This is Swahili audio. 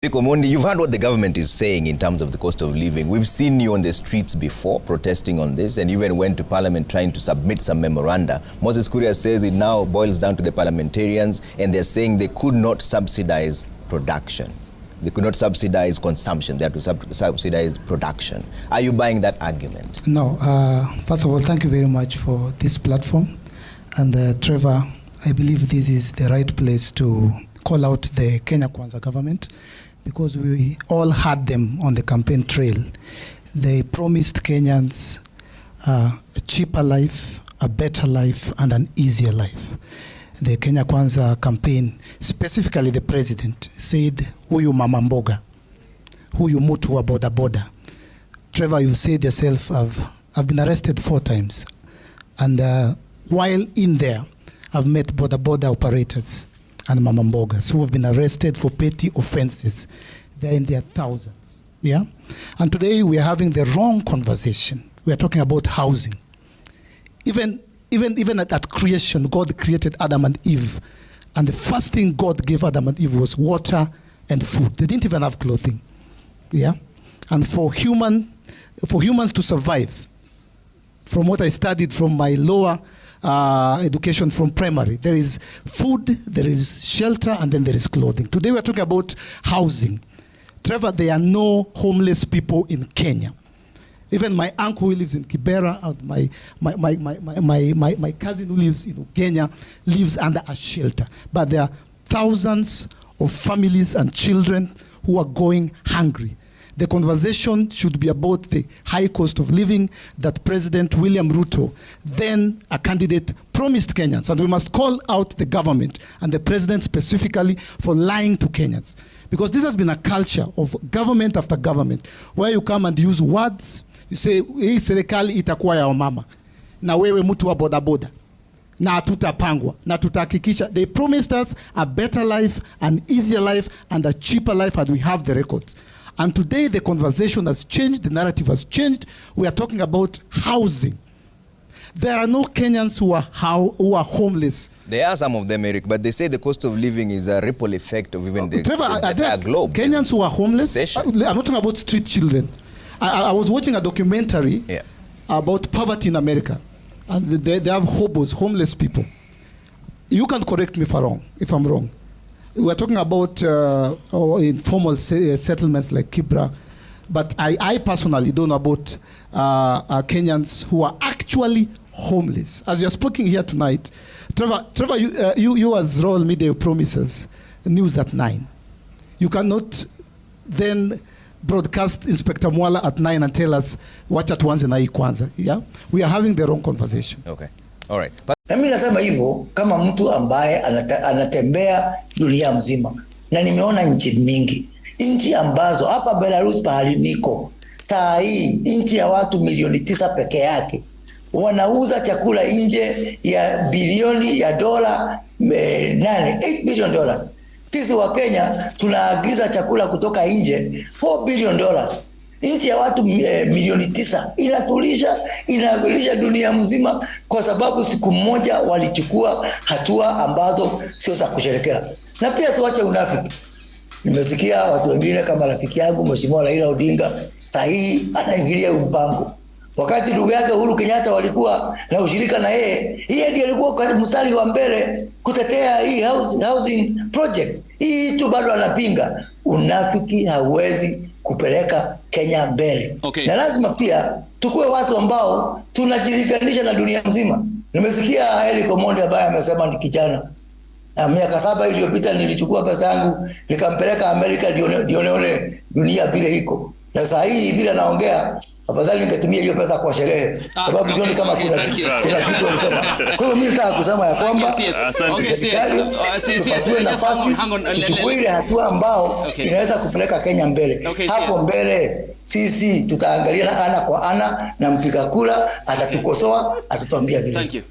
Eric Omondi, you've heard what the government is saying in terms of the cost of living. We've seen you on the streets before protesting on this, and you even went to Parliament trying to submit some memoranda. Moses Kuria says it now boils down to the parliamentarians, and they're saying they could not subsidize production. They could not subsidize consumption. They have to subsidize production. Are you buying that argument? No. First of all, thank you very much for this platform. And Trevor, I believe this is the right place to call out the Kenya Kwanza government, because we all had them on the campaign trail. They promised Kenyans a cheaper life, a better life, and an easier life. The Kenya Kwanza campaign, specifically the president, said, huyu mama mboga, huyu mutu wa boda boda. Trevor, you said yourself, I've been arrested 4 times. And while in there, I've met boda boda operators and mama mbogas who have been arrested for petty offenses. They're in their thousands. Yeah? And today we are having the wrong conversation. We are talking about housing. Even at creation, God created Adam and Eve. And the first thing God gave Adam and Eve was water and food. They didn't even have clothing. Yeah? And for humans to survive, from what I studied from my lower education from primary, there is food, there is shelter, and then there is clothing. Today we're talking about housing. Trevor, there are no homeless people in Kenya. Even my uncle who lives in Kibera, my cousin who lives in Kenya lives under a shelter. But there are thousands of families and children who are going hungry. The conversation should be about the high cost of living that President William Ruto, then a candidate, promised Kenyans. And we must call out the government and the president specifically for lying to Kenyans. Because this has been a culture of government after government, where you come and use words. You say, hii serikali itakuwa ya wamama, na wewe mtu wa boda boda, na hatutapangwa, na tutahakikisha. They promised us a better life, an easier life, and a cheaper life, and we have the records. And today the conversation has changed, the narrative has changed. We are talking about housing. There are no Kenyans who are homeless. There are some of them, Eric, but they say the cost of living is a ripple effect of even the entire globe. Kenyans who are homeless, I'm not talking about street children. I was watching a documentary about poverty in America. And they have hobos, homeless people. You can correct me if I'm wrong. We're talking about informal settlements like Kibra, but I personally don't know about Kenyans who are actually homeless. As you're speaking here tonight, Trevor, you as Royal Media promises news at 9. You cannot then broadcast Inspector Mwala at 9 and tell us wacha tuanze na hii kwanza. Yeah? We are having the wrong conversation. Okay. All right. Na mimi nasema hivyo kama mtu ambaye anatembea dunia mzima, na nimeona nchi mingi, nchi ambazo hapa Belarus pahali niko saa hii, nchi ya watu milioni 9 peke yake wanauza chakula nje ya bilioni ya dola 8 billion dollars. Sisi wa Kenya tunaagiza chakula kutoka nje $4 billion. Nchi ya watu milioni 9 inatulisha dunia mzima, kwa sababu siku moja walichukua hatua ambazo sio za kusherekea. Na pia tuache unafiki. Nimesikia watu wengine kama rafiki yangu Mheshimiwa Raila Odinga sahihi anaingilia mpango. Wakati ndugu yake Uhuru Kenyatta walikuwa na ushirika na yeye ndiye alikuwa kwa mstari wa mbele kutetea hii housing project. Hii tu bado anapinga. Unafiki hauwezi kupeleka Kenya mbele. Okay. Na lazima pia tukue watu ambao tunajirikanisha na dunia mzima. Nimesikia Eric Omondi ambaye amesema ni kijana. Na miaka 7 iliyopita nilichukua pesa yangu nikampeleka Amerika dione dunia vile iko. Na saa hii vile naongea, afadhali ningetumia hiyo pesa kwa sherehe, sababu sioni kama kuna kitu wanasema. Kwa hiyo mimi nataka kusema ya kwamba tuchukue ile hatua ambao inaweza kupeleka Kenya mbele. Hapo mbele sisi tutaangalia ana kwa ana, na mpiga kura atatukosoa, atatuambia vile. Thank you.